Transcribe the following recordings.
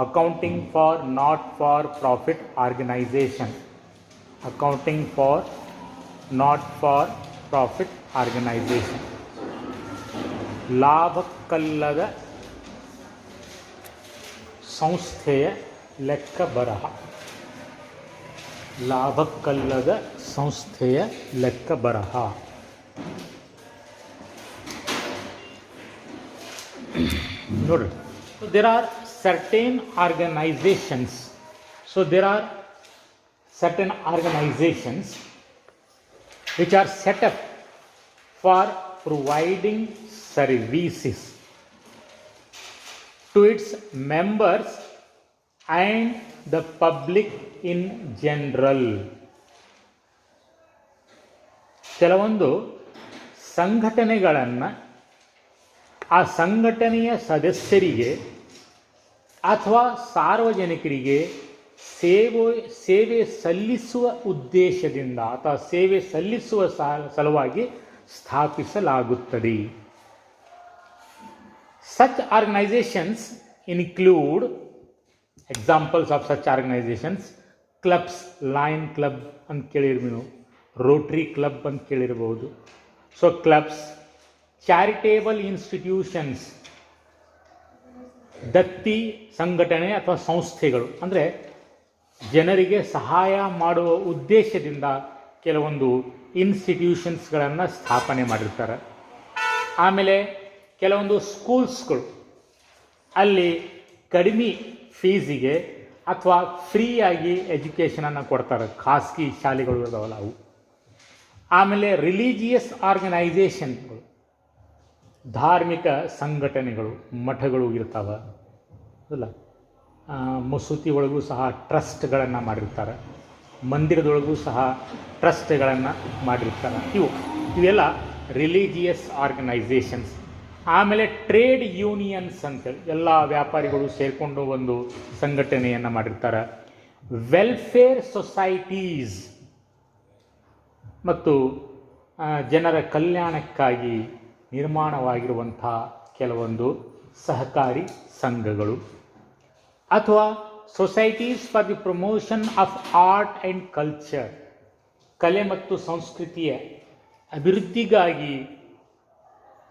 accounting for not for profit organization, accounting for not for profit organization, ಲಾಭಕ್ಕಲ್ಲದ ಸಂಸ್ಥೆಯ ಲೆಕ್ಕ ಬರಹ, ಲಾಭಕ್ಕಲ್ಲದ ಸಂಸ್ಥೆಯ ಲೆಕ್ಕ ಬರಹ. ನೋಡ್ರಿ, there are certain organizations, so there are certain organizations which are set up for providing services to its members and the public in general. ಕೆಲವೊಂದು ಸಂಘಟನೆಗಳನ್ನು ಆ ಸಂಘಟನೆಯ ಸದಸ್ಯರಿಗೆ ಅಥವಾ ಸಾರ್ವಜನಿಕರಿಗೆ ಸೇವೆ ಸಲ್ಲಿಸುವ ಉದ್ದೇಶದಿಂದ ಅಥವಾ ಸೇವೆ ಸಲ್ಲಿಸುವ ಸಲುವಾಗಿ ಸ್ಥಾಪಿಸಲಾಗುತ್ತದೆ. Such organizations include examples of such organizations: clubs, Lion Club ಅಂತ ಕೇಳಿರ್ಬೋದು, ರೋಟರಿ ಕ್ಲಬ್ ಅಂತ ಕೇಳಿರ್ಬೋದು. ಸೊ ಕ್ಲಬ್ಸ್, ಚಾರಿಟೇಬಲ್ ಇನ್ಸ್ಟಿಟ್ಯೂಷನ್ಸ್, ದತ್ತಿ ಸಂಘಟನೆ ಅಥವಾ ಸಂಸ್ಥೆಗಳು, ಅಂದರೆ ಜನರಿಗೆ ಸಹಾಯ ಮಾಡುವ ಉದ್ದೇಶದಿಂದ ಕೆಲವೊಂದು ಇನ್ಸ್ಟಿಟ್ಯೂಷನ್ಸ್ಗಳನ್ನು ಸ್ಥಾಪನೆ ಮಾಡಿರ್ತಾರೆ. ಆಮೇಲೆ ಕೆಲವೊಂದು ಸ್ಕೂಲ್ಸ್ಗಳು, ಅಲ್ಲಿ ಕಡಿಮೆ ಫೀಸಿಗೆ ಅಥವಾ ಫ್ರೀಯಾಗಿ ಎಜುಕೇಷನನ್ನು ಕೊಡ್ತಾರೆ, ಖಾಸಗಿ ಶಾಲೆಗಳು ಇದಾವಲ್ಲ ಅವು. ಆಮೇಲೆ ರಿಲಿಜಿಯಸ್ ಆರ್ಗನೈಸೇಷನ್ಗಳು, ಧಾರ್ಮಿಕ ಸಂಘಟನೆಗಳು, ಮಠಗಳು ಇರ್ತಾವೆ ಅಲ್ಲ, ಮಸೂತಿ ಒಳಗೂ ಸಹ ಟ್ರಸ್ಟ್ಗಳನ್ನು ಮಾಡಿರ್ತಾರೆ, ಮಂದಿರದೊಳಗೂ ಸಹ ಟ್ರಸ್ಟ್ಗಳನ್ನು ಮಾಡಿರ್ತಾರೆ. ಇವೆಲ್ಲ ರಿಲಿಜಿಯಸ್ ಆರ್ಗನೈಸೇಷನ್ಸ್. ಆಮೇಲೆ ಟ್ರೇಡ್ ಯೂನಿಯನ್ಸ್ ಅಂತೇಳಿ ಎಲ್ಲ ವ್ಯಾಪಾರಿಗಳು ಸೇರಿಕೊಂಡು ಒಂದು ಸಂಘಟನೆಯನ್ನು ಮಾಡಿರ್ತಾರೆ. ವೆಲ್ಫೇರ್ ಸೊಸೈಟೀಸ್ ಮತ್ತು ಜನರ ಕಲ್ಯಾಣಕ್ಕಾಗಿ ನಿರ್ಮಾಣವಾಗಿರುವಂಥ ಕೆಲವೊಂದು ಸಹಕಾರಿ ಸಂಘಗಳು, ಅಥವಾ societies for the promotion of art and culture, ಕಲೆ ಮತ್ತು ಸಂಸ್ಕೃತಿಯ ಅಭಿವೃದ್ಧಿಗಾಗಿ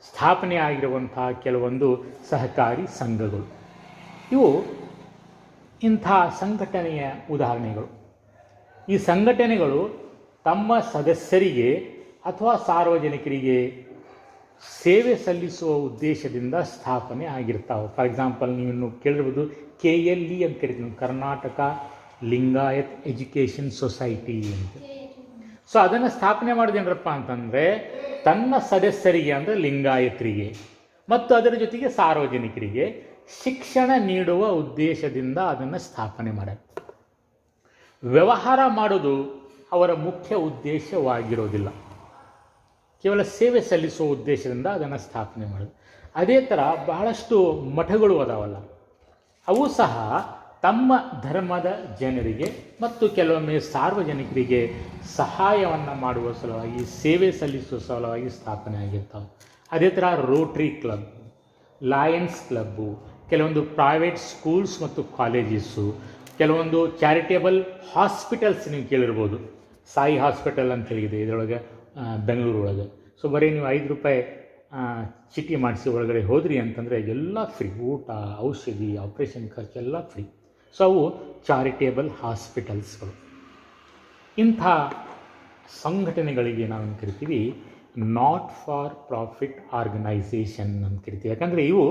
ಸ್ಥಾಪನೆ ಆಗಿರುವಂಥ ಕೆಲವೊಂದು ಸಹಕಾರಿ ಸಂಘಗಳು. ಇವು ಇಂಥ ಸಂಘಟನೆಯ ಉದಾಹರಣೆಗಳು. ಈ ಸಂಘಟನೆಗಳು ತಮ್ಮ ಸದಸ್ಯರಿಗೆ ಅಥವಾ ಸಾರ್ವಜನಿಕರಿಗೆ ಸೇವೆ ಸಲ್ಲಿಸುವ ಉದ್ದೇಶದಿಂದ ಸ್ಥಾಪನೆ ಆಗಿರ್ತಾವೆ. ಫಾರ್ ಎಕ್ಸಾಂಪಲ್, ನೀವು ಕೇಳಿರ್ಬೋದು KLE ಅಂತ ಕರಿತೀವಿ, ಕರ್ನಾಟಕ ಲಿಂಗಾಯತ್ ಎಜುಕೇಷನ್ ಸೊಸೈಟಿ ಅಂತ. ಸೊ ಅದನ್ನು ಸ್ಥಾಪನೆ ಮಾಡೋದೇನಪ್ಪ ಅಂತಂದರೆ ತನ್ನ ಸದಸ್ಯರಿಗೆ, ಅಂದರೆ ಲಿಂಗಾಯತರಿಗೆ ಮತ್ತು ಅದರ ಜೊತೆಗೆ ಸಾರ್ವಜನಿಕರಿಗೆ ಶಿಕ್ಷಣ ನೀಡುವ ಉದ್ದೇಶದಿಂದ ಅದನ್ನು ಸ್ಥಾಪನೆ ಮಾಡ್ಯಾರ. ವ್ಯವಹಾರ ಮಾಡೋದು ಅವರ ಮುಖ್ಯ ಉದ್ದೇಶವಾಗಿರೋದಿಲ್ಲ, ಕೇವಲ ಸೇವೆ ಸಲ್ಲಿಸುವ ಉದ್ದೇಶದಿಂದ ಅದನ್ನು ಸ್ಥಾಪನೆ ಮಾಡೋದು. ಅದೇ ಥರ ಬಹಳಷ್ಟು ಮಠಗಳು ಅದಾವಲ್ಲ, ಅವು ಸಹ ತಮ್ಮ ಧರ್ಮದ ಜನರಿಗೆ ಮತ್ತು ಕೆಲವೊಮ್ಮೆ ಸಾರ್ವಜನಿಕರಿಗೆ ಸಹಾಯವನ್ನು ಮಾಡುವ ಸಲುವಾಗಿ, ಸೇವೆ ಸಲ್ಲಿಸುವ ಸಲುವಾಗಿ ಸ್ಥಾಪನೆ ಆಗಿರ್ತಾವೆ. ಅದೇ ಥರ ರೋಟ್ರಿ ಕ್ಲಬ್, ಲಯನ್ಸ್ ಕ್ಲಬ್ಬು, ಕೆಲವೊಂದು ಪ್ರೈವೇಟ್ ಸ್ಕೂಲ್ಸ್ ಮತ್ತು ಕಾಲೇಜಸ್ಸು, ಕೆಲವೊಂದು ಚಾರಿಟೇಬಲ್ ಹಾಸ್ಪಿಟಲ್ಸ್ ನೀವು ಕೇಳಿರ್ಬೋದು. ಸಾಯಿ ಹಾಸ್ಪಿಟಲ್ ಅಂತ ಹೇಳಿದೆ ಇದರೊಳಗೆ, ಬೆಂಗಳೂರು ಒಳಗೆ. ಸೊ ಬರೀ ನೀವು ₹5 ಚೀಟಿ ಮಾಡಿಸಿ ಒಳಗಡೆ ಹೋದ್ರಿ ಅಂತಂದರೆ ಎಲ್ಲ ಫ್ರೀ, ಊಟ, ಔಷಧಿ, ಆಪ್ರೇಷನ್ ಖರ್ಚೆಲ್ಲ ಫ್ರೀ. ಸೊ ಅವು ಚಾರಿಟೇಬಲ್ ಹಾಸ್ಪಿಟಲ್ಸ್ಗಳು. ಇಂಥ ಸಂಘಟನೆಗಳಿಗೆ ನಾವೇನು ಕರಿತೀವಿ, ನಾಟ್ ಫಾರ್ ಪ್ರಾಫಿಟ್ ಆರ್ಗನೈಸೇಷನ್ ಅಂತ ಕರಿತೀವಿ. ಯಾಕಂದರೆ ಇವು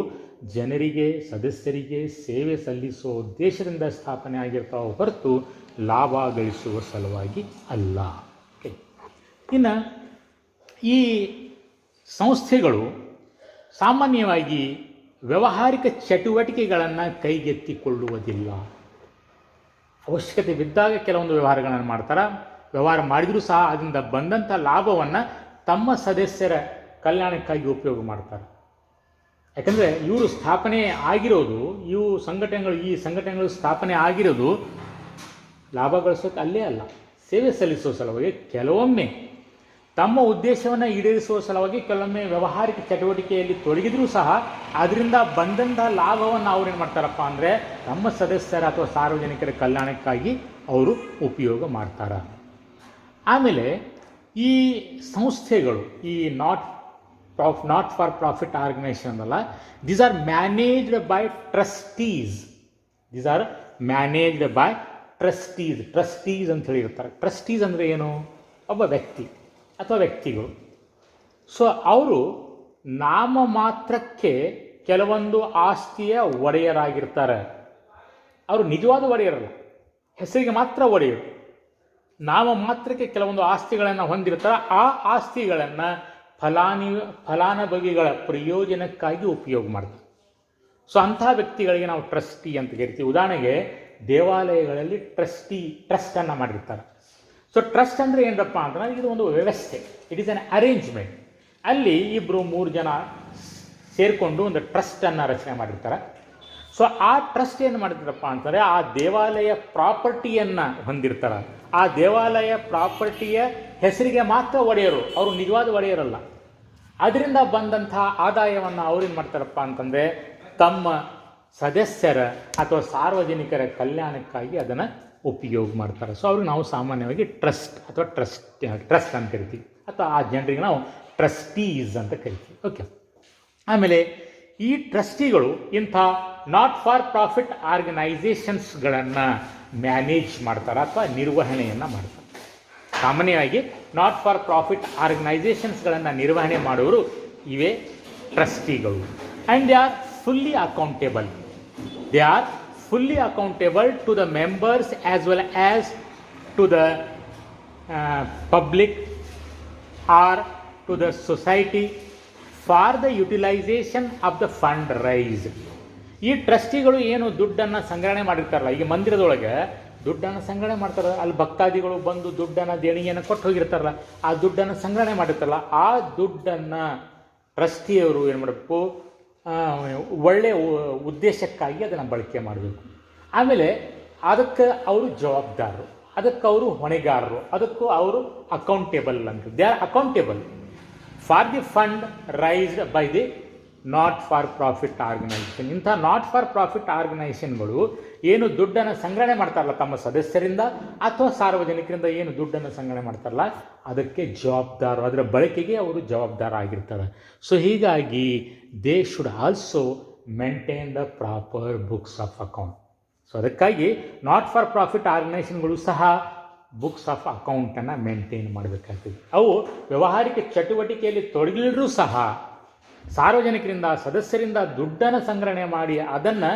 ಜನರಿಗೆ, ಸದಸ್ಯರಿಗೆ ಸೇವೆ ಸಲ್ಲಿಸುವ ಉದ್ದೇಶದಿಂದ ಸ್ಥಾಪನೆ ಆಗಿರ್ತಾವೆ ಹೊರತು ಲಾಭ ಗಳಿಸುವ ಸಲುವಾಗಿ ಅಲ್ಲ. ಓಕೆ, ಇನ್ನು ಈ ಸಂಸ್ಥೆಗಳು ಸಾಮಾನ್ಯವಾಗಿ ವ್ಯಾವಹಾರಿಕ ಚಟುವಟಿಕೆಗಳನ್ನು ಕೈಗೆತ್ತಿಕೊಳ್ಳುವುದಿಲ್ಲ. ಅವಶ್ಯಕತೆ ಬಿದ್ದಾಗ ಕೆಲವೊಂದು ವ್ಯವಹಾರಗಳನ್ನು ಮಾಡ್ತಾರೆ. ವ್ಯವಹಾರ ಮಾಡಿದರೂ ಸಹ ಅದರಿಂದ ಬಂದಂಥ ಲಾಭವನ್ನು ತಮ್ಮ ಸದಸ್ಯರ ಕಲ್ಯಾಣಕ್ಕಾಗಿ ಉಪಯೋಗ ಮಾಡ್ತಾರೆ. ಯಾಕಂದರೆ ಇವರು ಸ್ಥಾಪನೆ ಆಗಿರೋದು, ಈ ಸಂಘಟನೆಗಳು ಸ್ಥಾಪನೆ ಆಗಿರೋದು ಲಾಭ ಗಳಿಸೋಕೆ ಅಲ್ಲೇ ಅಲ್ಲ, ಸೇವೆ ಸಲ್ಲಿಸೋ ಸಲುವಾಗಿ. ಕೆಲವೊಮ್ಮೆ ತಮ್ಮ ಉದ್ದೇಶವನ್ನು ಈಡೇರಿಸುವ ಸಲುವಾಗಿ ಕೆಲವೊಮ್ಮೆ ವ್ಯಾವಹಾರಿಕ ಚಟುವಟಿಕೆಯಲ್ಲಿ ತೊಡಗಿದ್ರೂ ಸಹ ಅದರಿಂದ ಬಂದಂಥ ಲಾಭವನ್ನು ಅವ್ರು ಏನು ಮಾಡ್ತಾರಪ್ಪ ಅಂದರೆ ನಮ್ಮ ಸದಸ್ಯರ ಅಥವಾ ಸಾರ್ವಜನಿಕರ ಕಲ್ಯಾಣಕ್ಕಾಗಿ ಅವರು ಉಪಯೋಗ ಮಾಡ್ತಾರೆ. ಆಮೇಲೆ ಈ ಸಂಸ್ಥೆಗಳು, ಈ ನಾಟ್ ಫಾರ್ ಪ್ರಾಫಿಟ್ ಆರ್ಗನೈಸೇಷನ್ ಅಲ್ಲ, these are managed by trustees. These are managed by trustees ಅಂತ ಹೇಳಿರ್ತಾರೆ. ಟ್ರಸ್ಟೀಸ್ ಅಂದರೆ ಏನು? ಒಬ್ಬ ವ್ಯಕ್ತಿ ಅಥವಾ ವ್ಯಕ್ತಿಗಳು. ಸೊ ಅವರು ನಾಮ ಮಾತ್ರಕ್ಕೆ ಕೆಲವೊಂದು ಆಸ್ತಿಯ ಒಡೆಯರಾಗಿರ್ತಾರೆ. ಅವರು ನಿಜವಾದ ಒಡೆಯರಲ್ಲ, ಹೆಸರಿಗೆ ಮಾತ್ರ ಒಡೆಯರು. ನಾಮ ಮಾತ್ರಕ್ಕೆ ಕೆಲವೊಂದು ಆಸ್ತಿಗಳನ್ನು ಹೊಂದಿರ್ತಾರೆ. ಆ ಆಸ್ತಿಗಳನ್ನು ಫಲಾನುಭವಿಗಳ ಪ್ರಯೋಜನಕ್ಕಾಗಿ ಉಪಯೋಗ ಮಾಡ್ತಾರೆ. ಸೊ ಅಂಥ ವ್ಯಕ್ತಿಗಳಿಗೆ ನಾವು ಟ್ರಸ್ಟಿ ಅಂತ ಕರಿತೀವಿ. ಉದಾಹರಣೆಗೆ ದೇವಾಲಯಗಳಲ್ಲಿ ಟ್ರಸ್ಟನ್ನು ಮಾಡಿರ್ತಾರೆ. ಸೊ ಟ್ರಸ್ಟ್ ಅಂದರೆ ಏನಪ್ಪ ಅಂತಂದ್ರೆ ಇದು ಒಂದು ವ್ಯವಸ್ಥೆ, ಇಟ್ ಈಸ್ ಅನ್ ಅರೇಂಜ್ಮೆಂಟ್. ಅಲ್ಲಿ 2-3 ಜನ ಸೇರಿಕೊಂಡು ಒಂದು ಟ್ರಸ್ಟನ್ನು ರಚನೆ ಮಾಡಿರ್ತಾರೆ. ಸೊ ಆ ಟ್ರಸ್ಟ್ ಏನು ಮಾಡಿರ್ತಾರಪ್ಪ ಅಂತಂದರೆ ಆ ದೇವಾಲಯ ಪ್ರಾಪರ್ಟಿಯನ್ನು ಹೊಂದಿರ್ತಾರೆ. ಆ ದೇವಾಲಯ ಪ್ರಾಪರ್ಟಿಯ ಹೆಸರಿಗೆ ಮಾತ್ರ ಒಡೆಯರು, ಅವರು ನಿಜವಾದ ಒಡೆಯರಲ್ಲ. ಅದರಿಂದ ಬಂದಂಥ ಆದಾಯವನ್ನು ಅವ್ರೇನು ಮಾಡ್ತಾರಪ್ಪ ಅಂತಂದರೆ ತಮ್ಮ ಸದಸ್ಯರ ಅಥವಾ ಸಾರ್ವಜನಿಕರ ಕಲ್ಯಾಣಕ್ಕಾಗಿ ಅದನ್ನು ಉಪಯೋಗ ಮಾಡ್ತಾರೆ. ಸೊ ಅವ್ರಿಗೆ ನಾವು ಸಾಮಾನ್ಯವಾಗಿ ಟ್ರಸ್ಟ್ ಅಂತ ಕರಿತೀವಿ, ಅಥವಾ ಆ ಜನರಿಗೆ ನಾವು ಟ್ರಸ್ಟೀಸ್ ಅಂತ ಕರಿತೀವಿ. ಓಕೆ. ಆಮೇಲೆ ಈ ಟ್ರಸ್ಟಿಗಳು ಇಂಥ ನಾಟ್ ಫಾರ್ ಪ್ರಾಫಿಟ್ ಆರ್ಗನೈಸೇಷನ್ಸ್ಗಳನ್ನು ಮ್ಯಾನೇಜ್ ಮಾಡ್ತಾರೆ ಅಥವಾ ನಿರ್ವಹಣೆಯನ್ನು ಮಾಡ್ತಾರೆ. ಸಾಮಾನ್ಯವಾಗಿ ನಾಟ್ ಫಾರ್ ಪ್ರಾಫಿಟ್ ಆರ್ಗನೈಸೇಷನ್ಸ್ಗಳನ್ನು ನಿರ್ವಹಣೆ ಮಾಡುವವರು ಇವೇ ಟ್ರಸ್ಟಿಗಳು. And they are fully accountable. They are fully accountable to the members as well as to the public or to the society for the utilization of the fund raised. ಈ ಟ್ರಸ್ಟಿಗಳು ಏನು ದುಡ್ಡನ್ನು ಸಂಗ್ರಹಣೆ ಮಾಡಿರ್ತಾರಲ್ಲ, ಈಗ ಮಂದಿರದೊಳಗೆ ದುಡ್ಡನ್ನು ಸಂಗ್ರಹಣೆ ಮಾಡ್ತಾರೆ, ಅಲ್ಲಿ ಭಕ್ತಾದಿಗಳು ಬಂದು ದುಡ್ಡನ್ನು ದೇಣಿಗೆಯನ್ನು ಕೊಟ್ಟು ಹೋಗಿರ್ತಾರಲ್ಲ, ಆ ದುಡ್ಡನ್ನು ಸಂಗ್ರಹಣೆ ಮಾಡಿರ್ತಾರಲ್ಲ, ಆ ದುಡ್ಡನ್ನು ಟ್ರಸ್ಟಿಯವರು ಏನು ಮಾಡಬೇಕು, ಒಳ್ಳೆಯ ಉದ್ದೇಶಕ್ಕಾಗಿ ಅದನ್ನು ಬಳಕೆ ಮಾಡಬೇಕು. ಆಮೇಲೆ ಅದಕ್ಕೆ ಅವರು ಜವಾಬ್ದಾರರು, ಅದಕ್ಕೆ ಅವರು ಹೊಣೆಗಾರರು, ಅದಕ್ಕೂ ಅವರು ಅಕೌಂಟೇಬಲ್ ಅಂತ. They are accountable for the fund raised by the not for profit organisation. ಇಂಥ ನಾಟ್ ಫಾರ್ ಪ್ರಾಫಿಟ್ ಆರ್ಗನೈಸೇಷನ್ಗಳು ಏನು ದುಡ್ಡನ್ನು ಸಂಗ್ರಹಣೆ ಮಾಡ್ತಾರಲ್ಲ ತಮ್ಮ ಸದಸ್ಯರಿಂದ ಅಥವಾ ಸಾರ್ವಜನಿಕರಿಂದ ಏನು ದುಡ್ಡನ್ನು ಸಂಗ್ರಹಣೆ ಮಾಡ್ತಾರಲ್ಲ ಅದಕ್ಕೆ ಜವಾಬ್ದಾರ, ಅದರ ಬಳಕೆಗೆ ಅವರು ಜವಾಬ್ದಾರ ಆಗಿರ್ತಾರೆ. ಸೊ ಹೀಗಾಗಿ they should also maintain the proper books of account. So ಅದಕ್ಕಾಗಿ ನಾಟ್ ಫಾರ್ ಪ್ರಾಫಿಟ್ ಆರ್ಗನೈಸೇಷನ್ಗಳು ಸಹ ಬುಕ್ಸ್ ಆಫ್ ಅಕೌಂಟನ್ನು ಮೇಂಟೈನ್ ಮಾಡಬೇಕಾಗ್ತದೆ. ಅವು ವ್ಯಾವಹಾರಿಕ ಚಟುವಟಿಕೆಯಲ್ಲಿ ತೊಡಗಿದ್ರೂ ಸಹ ಸಾರ್ವಜನಿಕರಿಂದ ಸದಸ್ಯರಿಂದ ದುಡ್ಡನ್ನು ಸಂಗ್ರಹಣೆ ಮಾಡಿ ಅದನ್ನು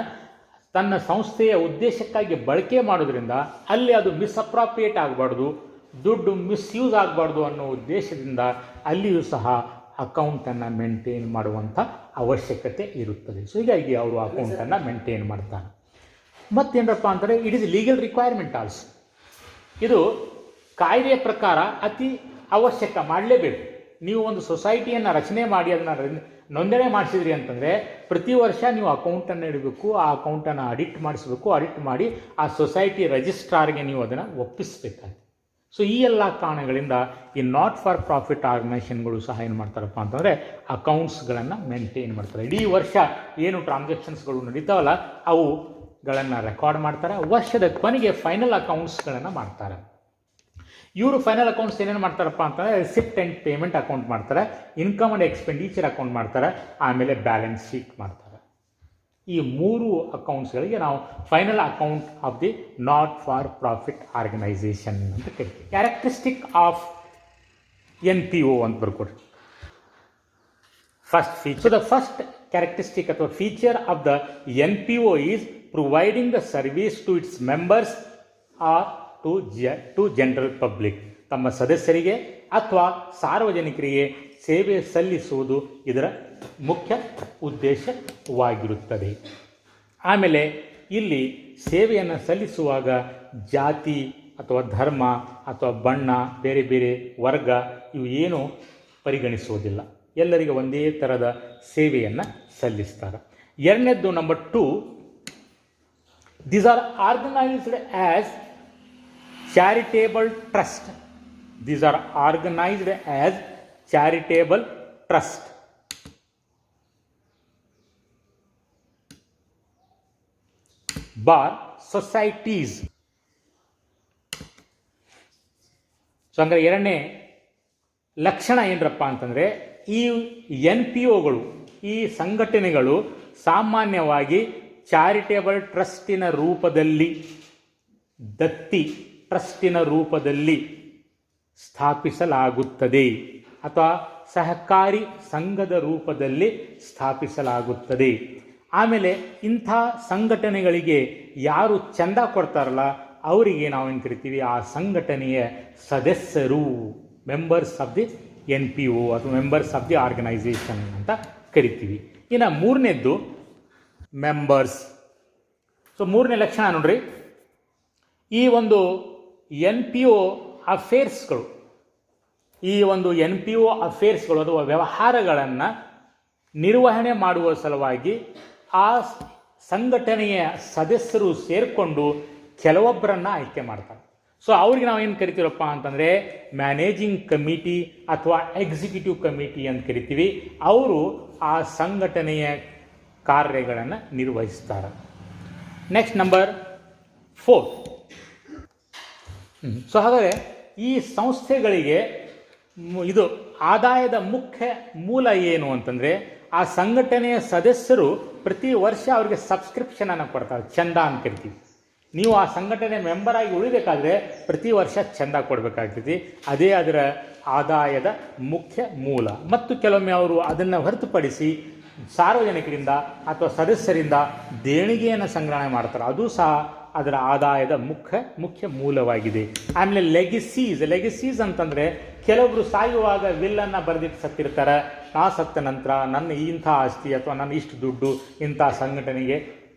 ತನ್ನ ಸಂಸ್ಥೆಯ ಉದ್ದೇಶಕ್ಕಾಗಿ ಬಳಕೆ ಮಾಡೋದ್ರಿಂದ ಅಲ್ಲಿ ಅದು ಮಿಸ್ಅಪ್ರಾಪ್ರಿಯೇಟ್ ಆಗಬಾರ್ದು, ದುಡ್ಡು ಮಿಸ್ಯೂಸ್ ಆಗಬಾರ್ದು ಅನ್ನೋ ಉದ್ದೇಶದಿಂದ ಅಲ್ಲಿಯೂ ಸಹ ಅಕೌಂಟನ್ನು ಮೇಂಟೈನ್ ಮಾಡುವಂಥ ಅವಶ್ಯಕತೆ ಇರುತ್ತದೆ. ಸೊ ಹೀಗಾಗಿ ಅವರು ಅಕೌಂಟನ್ನು ಮೇಂಟೈನ್ ಮಾಡ್ತಾರೆ. ಮತ್ತೇನಪ್ಪ ಅಂತಾರೆ, it is legal requirement also. ಇದು ಕಾಯ್ದೆಯ ಪ್ರಕಾರ ಅತಿ ಅವಶ್ಯಕ, ಮಾಡಲೇಬೇಕು. ನೀವು ಒಂದು ಸೊಸೈಟಿಯನ್ನು ರಚನೆ ಮಾಡಿ ಅದನ್ನು ನೋಂದಣಿ ಮಾಡಿಸಿದ್ರಿ ಅಂತಂದರೆ ಪ್ರತಿ ವರ್ಷ ನೀವು ಅಕೌಂಟನ್ನು ಇಡಬೇಕು, ಆ ಅಕೌಂಟನ್ನು ಆಡಿಟ್ ಮಾಡಿಸಬೇಕು, ಆಡಿಟ್ ಮಾಡಿ ಆ ಸೊಸೈಟಿ ರಿಜಿಸ್ಟ್ರಾರ್ಗೆ ನೀವು ಅದನ್ನು ಒಪ್ಪಿಸಬೇಕಾಗುತ್ತೆ. ಸೊ ಈ ಎಲ್ಲ ಕಾರಣಗಳಿಂದ ಈ ನಾಟ್ ಫಾರ್ ಪ್ರಾಫಿಟ್ ಆರ್ಗನೈಸೇಷನ್ಗಳು ಸಹ ಏನು ಮಾಡ್ತಾರಪ್ಪ ಅಂತಂದರೆ ಅಕೌಂಟ್ಸ್ಗಳನ್ನು ಮೇಂಟೈನ್ ಮಾಡ್ತಾರೆ. ಇಡೀ ವರ್ಷ ಏನು ಟ್ರಾನ್ಸಾಕ್ಷನ್ಸ್ಗಳು ನಡೀತಾವಲ್ಲ ಅವುಗಳನ್ನು ರೆಕಾರ್ಡ್ ಮಾಡ್ತಾರೆ. ವರ್ಷದ ಕೊನೆಗೆ ಫೈನಲ್ ಅಕೌಂಟ್ಸ್ಗಳನ್ನು ಮಾಡ್ತಾರೆ. ಇವರು ಫೈನಲ್ ಅಕೌಂಟ್ಸ್ ಏನೇನು ಮಾಡ್ತಾರಪ್ಪ ಅಂತಂದರೆ ರಿಸಿಪ್ಟ್ ಆ್ಯಂಡ್ ಪೇಮೆಂಟ್ ಅಕೌಂಟ್ ಮಾಡ್ತಾರೆ, ಇನ್ಕಮ್ ಆ್ಯಂಡ್ ಎಕ್ಸ್ಪೆಂಡಿಚರ್ ಅಕೌಂಟ್ ಮಾಡ್ತಾರೆ, ಆಮೇಲೆ ಬ್ಯಾಲೆನ್ಸ್ ಶೀಟ್ ಮಾಡ್ತಾರೆ. ಈ 3 ಅಕೌಂಟ್ಸ್ಗಳಿಗೆ ನಾವು final account of the not for profit organisation ಅಂತ ಕರಿತೀವಿ. ಕ್ಯಾರೆಕ್ಟರಿಸ್ಟಿಕ್ ಆಫ್ NPO ಅಂತ ಬರ್ಕೊಡ್ರಿ. First feature. So the first characteristic ಅಥವಾ feature of the NPO is providing the service to its members or to general public. ತಮ್ಮ ಸದಸ್ಯರಿಗೆ ಅಥವಾ ಸಾರ್ವಜನಿಕರಿಗೆ ಸೇವೆ ಸಲ್ಲಿಸುವುದು ಇದರ ಮುಖ್ಯ ಉದ್ದೇಶವಾಗಿರುತ್ತದೆ. ಆಮೇಲೆ ಇಲ್ಲಿ ಸೇವೆಯನ್ನು ಸಲ್ಲಿಸುವಾಗ ಜಾತಿ ಅಥವಾ ಧರ್ಮ ಅಥವಾ ಬಣ್ಣ, ಬೇರೆ ಬೇರೆ ವರ್ಗ ಇವು ಏನು ಪರಿಗಣಿಸುವುದಿಲ್ಲ. ಎಲ್ಲರಿಗೆ ಒಂದೇ ಥರದ ಸೇವೆಯನ್ನು ಸಲ್ಲಿಸ್ತಾರೆ. ಎರಡನೇದ್ದು number 2, these are organised as charitable trust these are organised as charitable trust. Bar societies. So ಹಂಗಾರೆ ಎರಡನೇ ಲಕ್ಷಣ ಏನರಪ್ಪ ಅಂತಂದರೆ, ಈ NPOಗಳು, ಈ ಸಂಘಟನೆಗಳು ಸಾಮಾನ್ಯವಾಗಿ ಚಾರಿಟೇಬಲ್ ಟ್ರಸ್ಟಿನ ರೂಪದಲ್ಲಿ, ದತ್ತಿ ಟ್ರಸ್ಟಿನ ರೂಪದಲ್ಲಿ ಸ್ಥಾಪಿಸಲಾಗುತ್ತದೆ ಅಥವಾ ಸಹಕಾರಿ ಸಂಘದ ರೂಪದಲ್ಲಿ ಸ್ಥಾಪಿಸಲಾಗುತ್ತದೆ. ಆಮೇಲೆ ಇಂಥ ಸಂಘಟನೆಗಳಿಗೆ ಯಾರು ಚಂದ ಕೊಡ್ತಾರಲ್ಲ ಅವರಿಗೆ ನಾವೇನು ಕರಿತೀವಿ, ಆ ಸಂಘಟನೆಯ ಸದಸ್ಯರು, ಮೆಂಬರ್ಸ್ ಆಫ್ ದಿ NPO ಅಥವಾ ಮೆಂಬರ್ಸ್ ಆಫ್ ದಿ ಆರ್ಗನೈಸೇಷನ್ ಅಂತ ಕರಿತೀವಿ. ಇನ್ನು ಮೂರನೇದ್ದು ಮೆಂಬರ್ಸ್. ಸೊ ಮೂರನೇ ಲಕ್ಷಣ ನೋಡ್ರಿ, ಈ ಒಂದು NPO ಅಫೇರ್ಸ್ಗಳು, ಈ ಒಂದು NPO ಅಫೇರ್ಸ್ಗಳು ಅಥವಾ ವ್ಯವಹಾರಗಳನ್ನು ನಿರ್ವಹಣೆ ಮಾಡುವ ಸಲುವಾಗಿ ಆ ಸಂಘಟನೆಯ ಸದಸ್ಯರು ಸೇರಿಕೊಂಡು ಕೆಲವೊಬ್ಬರನ್ನು ಆಯ್ಕೆ ಮಾಡ್ತಾರೆ. ಸೊ ಅವ್ರಿಗೆ ನಾವು ಏನು ಕರಿತೀವಪ್ಪ ಅಂತಂದರೆ ಮ್ಯಾನೇಜಿಂಗ್ ಕಮಿಟಿ ಅಥವಾ ಎಕ್ಸಿಕ್ಯೂಟಿವ್ ಕಮಿಟಿ ಅಂತ ಕರಿತೀವಿ. ಅವರು ಆ ಸಂಘಟನೆಯ ಕಾರ್ಯಗಳನ್ನು ನಿರ್ವಹಿಸ್ತಾರೆ. Next number 4. ಸೊ ಹಾಗಾದರೆ ಈ ಸಂಸ್ಥೆಗಳಿಗೆ ಇದು ಆದಾಯದ ಮುಖ್ಯ ಮೂಲ ಏನು ಅಂತಂದರೆ, ಆ ಸಂಘಟನೆಯ ಸದಸ್ಯರು ಪ್ರತಿ ವರ್ಷ ಅವರಿಗೆ ಸಬ್ಸ್ಕ್ರಿಪ್ಷನನ್ನು ಕೊಡ್ತಾರೆ, ಚಂದ ಅಂತ ಕರಿತೀವಿ. ನೀವು ಆ ಸಂಘಟನೆ ಮೆಂಬರ್ ಆಗಿ ಉಳಿಬೇಕಾದ್ರೆ ಪ್ರತಿ ವರ್ಷ ಚಂದ ಕೊಡಬೇಕಾಗ್ತೈತಿ. ಅದೇ ಅದರ ಆದಾಯದ ಮುಖ್ಯ ಮೂಲ. ಮತ್ತು ಕೆಲವೊಮ್ಮೆ ಅವರು ಅದನ್ನು ಹೊರತುಪಡಿಸಿ ಸಾರ್ವಜನಿಕರಿಂದ ಅಥವಾ ಸದಸ್ಯರಿಂದ ದೇಣಿಗೆಯನ್ನು ಸಂಗ್ರಹಣೆ ಮಾಡ್ತಾರೆ, ಅದು ಸಹ ಅದರ ಆದಾಯದ ಮುಖ್ಯ ಮೂಲವಾಗಿದೆ. ಆಮೇಲೆ ಲೆಗಸೀಸ್ ಅಂತಂದರೆ, ಕೆಲವೊಬ್ಬರು ಸಾಯುವಾಗ ವಿಲ್ಲನ್ನು ಬರೆದಿಟ್ಟು ಸತ್ತಿರ್ತಾರೆ, ನಾ ಸತ್ತ ನಂತರ ನನ್ನ ಇಂಥ ಆಸ್ತಿ ಅಥವಾ ನನ್ನ ಇಷ್ಟು ದುಡ್ಡು ಇಂಥ ಸಂಘಟನೆಗೆ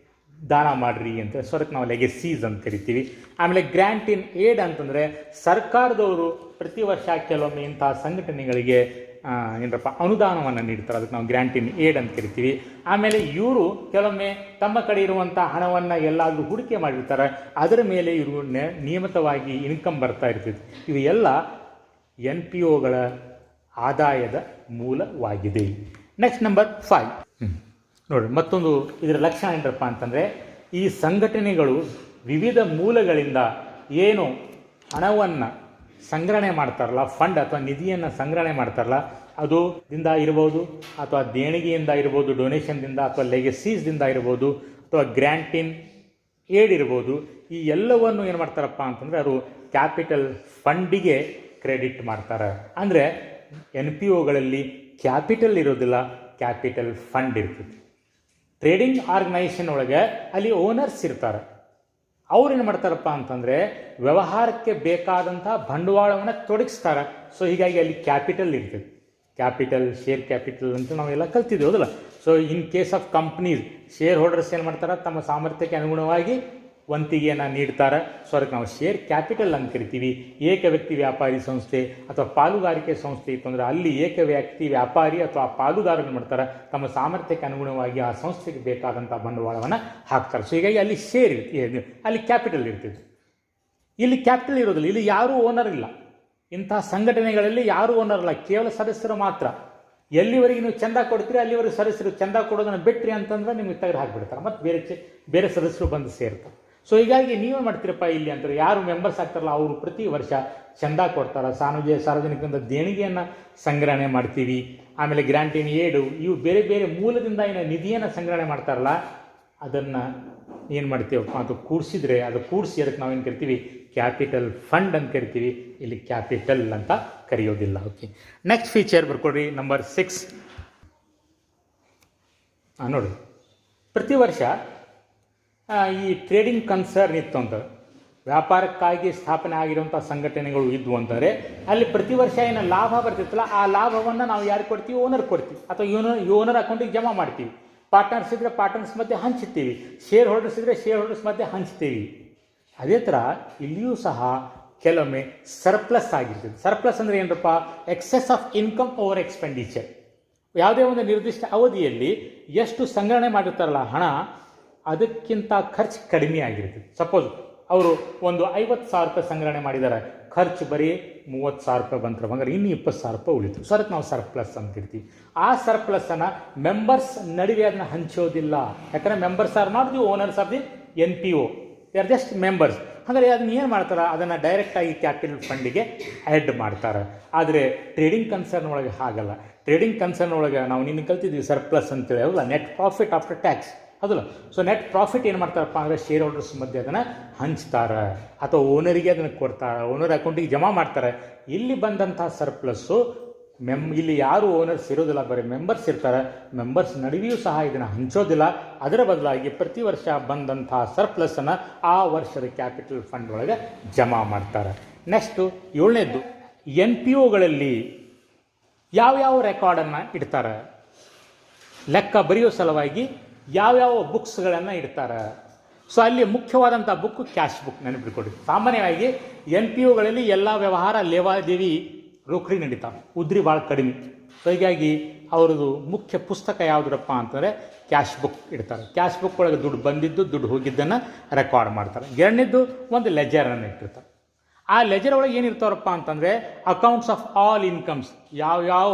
ದಾನ ಮಾಡಿರಿ ಅಂತ. ಸೊ ಅದಕ್ಕೆ ನಾವು ಲೆಗಸೀಸ್ ಅಂತ ಕರಿತೀವಿ. ಆಮೇಲೆ ಗ್ರ್ಯಾಂಟ್ ಇನ್ ಏಡ್ ಅಂತಂದರೆ, ಸರ್ಕಾರದವರು ಪ್ರತಿ ವರ್ಷ ಕೆಲವೊಮ್ಮೆ ಇಂಥ ಸಂಘಟನೆಗಳಿಗೆ ಏನರಪ್ಪ ಅನುದಾನವನ್ನು ನೀಡ್ತಾರೆ, ಅದಕ್ಕೆ ನಾವು ಗ್ರ್ಯಾಂಟ್ ಇನ್ ಏಡ್ ಅಂತ ಕರಿತೀವಿ. ಆಮೇಲೆ ಇವರು ಕೆಲವೊಮ್ಮೆ ತಮ್ಮ ಕಡೆ ಇರುವಂಥ ಹಣವನ್ನು ಎಲ್ಲಾದರೂ ಹೂಡಿಕೆ ಮಾಡಿರ್ತಾರೆ, ಅದರ ಮೇಲೆ ಇವರು ನಿಯಮಿತವಾಗಿ ಇನ್ಕಮ್ ಬರ್ತಾ ಇರ್ತೈತಿ. ಇವು ಎಲ್ಲ NPOಗಳ ಆದಾಯದ ಮೂಲವಾಗಿದೆ. ನೆಕ್ಸ್ಟ್ ನಂಬರ್ 5 ನೋಡಿ, ಮತ್ತೊಂದು ಇದರ ಲಕ್ಷಣ ಏನಪ್ಪ ಅಂತಂದರೆ, ಈ ಸಂಘಟನೆಗಳು ವಿವಿಧ ಮೂಲಗಳಿಂದ ಏನು ಹಣವನ್ನು ಸಂಗ್ರಹಣೆ ಮಾಡ್ತಾರಲ್ಲ, ಫಂಡ್ ಅಥವಾ ನಿಧಿಯನ್ನು ಸಂಗ್ರಹಣೆ ಮಾಡ್ತಾರಲ್ಲ, ಅದು ದಿಂದ ಇರ್ಬೋದು ಅಥವಾ ದೇಣಿಗೆಯಿಂದ ಇರ್ಬೋದು, ಡೊನೇಷನ್ದಿಂದ ಅಥವಾ ಲೆಗಸೀಸ್ದಿಂದ ಇರ್ಬೋದು ಅಥವಾ ಗ್ರ್ಯಾಂಟ್ ಇನ್ ಏಡ್ ಇರ್ಬೋದು. ಈ ಎಲ್ಲವನ್ನು ಏನು ಮಾಡ್ತಾರಪ್ಪ ಅಂತಂದರೆ ಅವರು ಕ್ಯಾಪಿಟಲ್ ಫಂಡಿಗೆ ಕ್ರೆಡಿಟ್ ಮಾಡ್ತಾರೆ. ಅಂದರೆ NPOಗಳಲ್ಲಿ ಕ್ಯಾಪಿಟಲ್ ಇರೋದಿಲ್ಲ, ಕ್ಯಾಪಿಟಲ್ ಫಂಡ್ ಇರ್ತದೆ. ಟ್ರೇಡಿಂಗ್ ಆರ್ಗನೈಸೇಷನ್ ಒಳಗೆ ಅಲ್ಲಿ ಓನರ್ಸ್ ಇರ್ತಾರೆ. ಅವ್ರೇನು ಮಾಡ್ತಾರಪ್ಪ ಅಂತಂದರೆ ವ್ಯವಹಾರಕ್ಕೆ ಬೇಕಾದಂಥ ಬಂಡವಾಳವನ್ನು ತೊಡಗಿಸ್ತಾರೆ. ಸೊ ಹೀಗಾಗಿ ಅಲ್ಲಿ ಕ್ಯಾಪಿಟಲ್ ಇರ್ತದೆ. ಕ್ಯಾಪಿಟಲ್, ಶೇರ್ ಕ್ಯಾಪಿಟಲ್ ಅಂತ ನಾವೆಲ್ಲ ಕಲ್ತಿದ್ದೀವಿ, ಹೌದಲ್ಲ? So in case of companies, share holders ಏನು ಮಾಡ್ತಾರೆ, ತಮ್ಮ ಸಾಮರ್ಥ್ಯಕ್ಕೆ ಅನುಗುಣವಾಗಿ ವಂತಿಗೆಯನ್ನು ನೀಡ್ತಾರೆ. ಸೊ ಅದಕ್ಕೆ ನಾವು ಶೇರ್ ಕ್ಯಾಪಿಟಲ್ ಅಂತ ಕರಿತೀವಿ. ಏಕ ವ್ಯಕ್ತಿ ವ್ಯಾಪಾರಿ ಸಂಸ್ಥೆ ಅಥವಾ ಪಾಲುಗಾರಿಕೆ ಸಂಸ್ಥೆ ಇತ್ತು ಅಂದರೆ ಅಲ್ಲಿ ಏಕ ವ್ಯಕ್ತಿ ವ್ಯಾಪಾರಿ ಅಥವಾ ಪಾಲುದಾರರು ಮಾಡ್ತಾರೆ, ತಮ್ಮ ಸಾಮರ್ಥ್ಯಕ್ಕೆ ಅನುಗುಣವಾಗಿ ಆ ಸಂಸ್ಥೆಗೆ ಬೇಕಾದಂಥ ಬಂಡವಾಳವನ್ನು ಹಾಕ್ತಾರೆ. ಸೊ ಹೀಗಾಗಿ ಅಲ್ಲಿ ಶೇರ್ ಇರ್ತೀವಿ, ಅಲ್ಲಿ ಕ್ಯಾಪಿಟಲ್ ಇರ್ತಿದೆ. ಇಲ್ಲಿ ಕ್ಯಾಪಿಟಲ್ ಇರೋದಿಲ್ಲ, ಇಲ್ಲಿ ಯಾರೂ ಓನರ್ ಇಲ್ಲ. ಇಂಥ ಸಂಘಟನೆಗಳಲ್ಲಿ ಯಾರೂ ಓನರ್ ಇಲ್ಲ, ಕೇವಲ ಸದಸ್ಯರು ಮಾತ್ರ. ಎಲ್ಲಿವರೆಗೆ ನೀವು ಚಂದ ಕೊಡ್ತೀರಿ ಅಲ್ಲಿವರೆಗೆ ಸದಸ್ಯರು, ಚಂದ ಕೊಡೋದನ್ನು ಬಿಟ್ರಿ ಅಂತಂದ್ರೆ ನಿಮಗೆ ತೆಗೆದು ಹಾಕಿಬಿಡ್ತಾರೆ, ಮತ್ತು ಬೇರೆ ಸದಸ್ಯರು ಬಂದು ಸೇರ್ತಾರೆ. ಸೊ ಹೀಗಾಗಿ ನೀವೇನು ಮಾಡ್ತೀರಪ್ಪ ಇಲ್ಲಿ ಅಂತಾರೆ, ಯಾರು ಮೆಂಬರ್ಸ್ ಆಗ್ತಾರಲ್ಲ ಅವರು ಪ್ರತಿ ವರ್ಷ ಚಂದ ಕೊಡ್ತಾರೆ, ಸಾರ್ವಜನಿಕರಿಂದ ದೇಣಿಗೆಯನ್ನು ಸಂಗ್ರಹಣೆ ಮಾಡ್ತೀವಿ. ಆಮೇಲೆ ಗ್ರ್ಯಾಂಟ್ ಇನ್ ಏಡು, ಇವು ಬೇರೆ ಬೇರೆ ಮೂಲದಿಂದ ಏನು ನಿಧಿಯನ್ನು ಸಂಗ್ರಹಣೆ ಮಾಡ್ತಾರಲ್ಲ ಅದನ್ನು ಏನು ಮಾಡ್ತೀವಪ್ಪ ಅದು ಕೂಡಿಸಿದ್ರೆ, ಅದು ಕೂಡಿಸಿ ಅದಕ್ಕೆ ನಾವೇನು ಕರಿತೀವಿ, ಕ್ಯಾಪಿಟಲ್ ಫಂಡ್ ಅಂತ ಕರಿತೀವಿ. ಇಲ್ಲಿ ಕ್ಯಾಪಿಟಲ್ ಅಂತ ಕರೆಯೋದಿಲ್ಲ. ಓಕೆ, ನೆಕ್ಸ್ಟ್ ಫೀಚರ್ ಬರ್ಕೊಡ್ರಿ, ನಂಬರ್ 6. ನೋಡಿ, ಪ್ರತಿ ವರ್ಷ ಈ ಟ್ರೇಡಿಂಗ್ ಕನ್ಸರ್ನ್ ಇತ್ತು ಅಂತ, ವ್ಯಾಪಾರಕ್ಕಾಗಿ ಸ್ಥಾಪನೆ ಆಗಿರುವಂಥ ಸಂಘಟನೆಗಳು ಇದ್ವು ಅಂತಂದರೆ ಅಲ್ಲಿ ಪ್ರತಿ ವರ್ಷ ಏನು ಲಾಭ ಬರ್ತಿತ್ತಲ್ಲ ಆ ಲಾಭವನ್ನು ನಾವು ಯಾರು ಕೊಡ್ತೀವಿ, ಓನರ್ ಕೊಡ್ತೀವಿ ಅಥವಾ ಓನರ್ ಅಕೌಂಟಿಗೆ ಜಮಾ ಮಾಡ್ತೀವಿ. ಪಾರ್ಟ್ನರ್ಸ್ ಇದ್ದರೆ ಪಾರ್ಟ್ನರ್ಸ್ ಮಧ್ಯೆ ಹಂಚ್ತೀವಿ, ಶೇರ್ ಹೋಲ್ಡರ್ಸ್ ಇದ್ದರೆ ಶೇರ್ ಹೋಲ್ಡರ್ಸ್ ಮಧ್ಯೆ ಹಂಚ್ತೀವಿ. ಅದೇ ಥರ ಇಲ್ಲಿಯೂ ಸಹ ಕೆಲವೊಮ್ಮೆ ಸರ್ಪ್ಲಸ್ ಆಗಿರ್ತದೆ. ಸರ್ಪ್ಲಸ್ ಅಂದರೆ ಏನಪ್ಪ, excess of income over expenditure. ಯಾವುದೇ ಒಂದು ನಿರ್ದಿಷ್ಟ ಅವಧಿಯಲ್ಲಿ ಎಷ್ಟು ಸಂಗ್ರಹಣೆ ಮಾಡಿರ್ತಾರಲ್ಲ ಹಣ, ಅದಕ್ಕಿಂತ ಖರ್ಚು ಕಡಿಮೆ ಆಗಿರ್ತದೆ. ಸಪೋಸ್ ಅವರು ಒಂದು 50,000 ರೂಪಾಯಿ ಸಂಗ್ರಹಣೆ ಮಾಡಿದ್ದಾರೆ, ಖರ್ಚು ಬರೀ 30,000 ರೂಪಾಯಿ ಬಂದ್ರೆ ಬಂಗಾರ ಇನ್ನು 20,000 ರೂಪಾಯಿ ಉಳಿತು. ಸೊ ಅದಕ್ಕೆ ನಾವು ಸರ್ಪ್ಲಸ್ ಅಂತಿರ್ತೀವಿ. ಆ ಸರ್ಪ್ಲಸ್ಸನ್ನು ಮೆಂಬರ್ಸ್ ನಡುವೆ ಅದನ್ನು ಹಂಚೋದಿಲ್ಲ. ಯಾಕಂದರೆ members are not the owners of the NPO, they are just members. ಹಾಗಾದರೆ ಅದನ್ನ ಏನು ಮಾಡ್ತಾರೆ, ಅದನ್ನು ಡೈರೆಕ್ಟಾಗಿ ಕ್ಯಾಪಿಟಲ್ ಫಂಡಿಗೆ ಆ್ಯಡ್ ಮಾಡ್ತಾರೆ. ಆದರೆ ಟ್ರೇಡಿಂಗ್ ಕನ್ಸರ್ನ್ ಒಳಗೆ ಹಾಗಲ್ಲ. ಟ್ರೇಡಿಂಗ್ ಕನ್ಸರ್ನ್ ಒಳಗೆ ನಾವು ನಿನ್ನ ಕಲ್ತಿದ್ವಿ ಸರ್ಪ್ಲಸ್ ಅಂತೇಳಿ, ಹೌದಲ್ಲ, ನೆಟ್ ಪ್ರಾಫಿಟ್ ಆಫ್ಟರ್ ಟ್ಯಾಕ್ಸ್, ಹೌದಲ್ಲ. ಸೊ ನೆಟ್ ಪ್ರಾಫಿಟ್ ಏನು ಮಾಡ್ತಾರಪ್ಪ ಅಂದರೆ ಶೇರ್ ಹೋಲ್ಡರ್ಸ್ ಮಧ್ಯೆ ಅದನ್ನು ಹಂಚ್ತಾರೆ ಅಥವಾ ಓನರಿಗೆ ಅದನ್ನು ಕೊಡ್ತಾರೆ, ಓನರ್ ಅಕೌಂಟಿಗೆ ಜಮಾ ಮಾಡ್ತಾರೆ. ಇಲ್ಲಿ ಬಂದಂಥ ಸರ್ಪ್ಲಸ್ಸು ಇಲ್ಲಿ ಯಾರು ಓನರ್ಸ್ ಇರೋದಿಲ್ಲ, ಬರೀ ಮೆಂಬರ್ಸ್ ಇರ್ತಾರೆ. ಮೆಂಬರ್ಸ್ ನಡುವೆಯೂ ಸಹ ಇದನ್ನು ಹಂಚೋದಿಲ್ಲ. ಅದರ ಬದಲಾಗಿ ಪ್ರತಿ ವರ್ಷ ಬಂದಂಥ ಸರ್ಪ್ಲಸ್ಸನ್ನು ಆ ವರ್ಷದ ಕ್ಯಾಪಿಟಲ್ ಫಂಡ್ ಒಳಗೆ ಜಮಾ ಮಾಡ್ತಾರೆ. ನೆಕ್ಸ್ಟು 7ನೇದು, NPOಗಳಲ್ಲಿ ಯಾವ್ಯಾವ ರೆಕಾರ್ಡನ್ನು ಇಡ್ತಾರೆ, ಲೆಕ್ಕ ಬರೆಯೋ ಸಲುವಾಗಿ ಯಾವ್ಯಾವ ಬುಕ್ಸ್ಗಳನ್ನು ಇಡ್ತಾರೆ. ಸೊ ಅಲ್ಲಿ ಮುಖ್ಯವಾದಂಥ ಬುಕ್ ಕ್ಯಾಶ್ ಬುಕ್ ನೆನಪಿಟ್ಕೊಡಿ. ಸಾಮಾನ್ಯವಾಗಿ NPOಗಳಲ್ಲಿ ಎಲ್ಲ ವ್ಯವಹಾರ ಲೇವಾದೇವಿ ರೋಕಡಿ ನಡೀತಾವೆ, ಉದ್ರಿ ಭಾಳ ಕಡಿಮೆ. ಸೊ ಹೀಗಾಗಿ ಅವ್ರದ್ದು ಮುಖ್ಯ ಪುಸ್ತಕ ಯಾವುದರಪ್ಪ ಅಂತಂದರೆ ಕ್ಯಾಶ್ ಬುಕ್ ಇಡ್ತಾರೆ. ಕ್ಯಾಶ್ ಬುಕ್ ಒಳಗೆ ದುಡ್ಡು ಬಂದಿದ್ದು ದುಡ್ಡು ಹೋಗಿದ್ದನ್ನು ರೆಕಾರ್ಡ್ ಮಾಡ್ತಾರೆ. ಎರಡನೇದು ಒಂದು ಲೆಜರನ್ನು ಇಟ್ಟಿರ್ತಾರೆ. ಆ ಲೆಜರ್ ಒಳಗೆ ಏನಿರ್ತಾರಪ್ಪ ಅಂತಂದರೆ ಅಕೌಂಟ್ಸ್ ಆಫ್ ಆಲ್ ಇನ್ಕಮ್ಸ್, ಯಾವ್ಯಾವ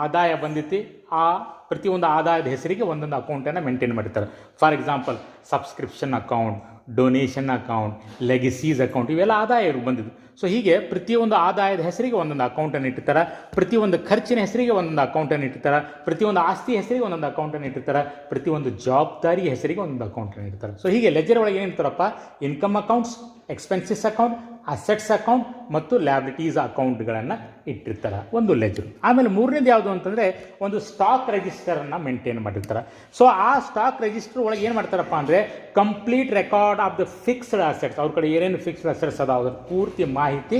ಆದಾಯ ಬಂದಿತ್ತು ಆ ಪ್ರತಿಯೊಂದು ಆದಾಯದ ಹೆಸರಿಗೆ ಒಂದೊಂದು ಅಕೌಂಟನ್ನು ಮೇಂಟೈನ್ ಮಾಡಿರ್ತಾರೆ. For example subscription account, donation account, legacies account, ಇವೆಲ್ಲ ಆದಾಯ ಬಂದಿದ್ದು. ಸೊ ಹೀಗೆ ಪ್ರತಿಯೊಂದು ಆದಾಯದ ಹೆಸರಿಗೆ ಒಂದೊಂದು ಅಕೌಂಟನ್ನು ಇಟ್ಟಿರ್ತಾರೆ. ಪ್ರತಿಯೊಂದು ಖರ್ಚಿನ ಹೆಸರಿಗೆ ಒಂದೊಂದು ಅಕೌಂಟನ್ನು ಇಟ್ಟಿರ್ತಾರೆ. ಪ್ರತಿಯೊಂದು ಆಸ್ತಿ ಹೆಸರಿಗೆ ಒಂದೊಂದು ಅಕೌಂಟನ್ನು ಇಟ್ಟಿರ್ತಾರೆ. ಪ್ರತಿಯೊಂದು ಜವಾಬ್ದಾರಿ ಹೆಸರಿಗೆ ಒಂದೊಂದು ಅಕೌಂಟನ್ನು ಇಡ್ತಾರೆ. ಸೊ ಹೀಗೆ ಲೆಜರ್ ಒಳಗೆ ಏನಿರ್ತಾರಪ್ಪ, income accounts, expenses account, assets account ಮತ್ತು ಲ್ಯಾಬಿಲಿಟೀಸ್ ಅಕೌಂಟ್ಗಳನ್ನು ಇಟ್ಟಿರ್ತಾರೆ ಒಂದು ಲೆಜರು. ಆಮೇಲೆ 3ನೇದು ಯಾವುದು ಅಂತಂದರೆ ಒಂದು ಸ್ಟಾಕ್ ರಿಜಿಸ್ಟರನ್ನು ಮೇಂಟೈನ್ ಮಾಡಿರ್ತಾರೆ. ಸೊ ಆ ಸ್ಟಾಕ್ ರಿಜಿಸ್ಟರ್ ಒಳಗೆ ಏನು ಮಾಡ್ತಾರಪ್ಪ ಅಂದರೆ complete record of the fixed assets, ಅವ್ರ ಕಡೆ ಏನೇನು ಫಿಕ್ಸ್ಡ್ ಅಸೆಟ್ಸ್ ಅದಾವ ಅದ್ರ ಪೂರ್ತಿ ಮಾಹಿತಿ,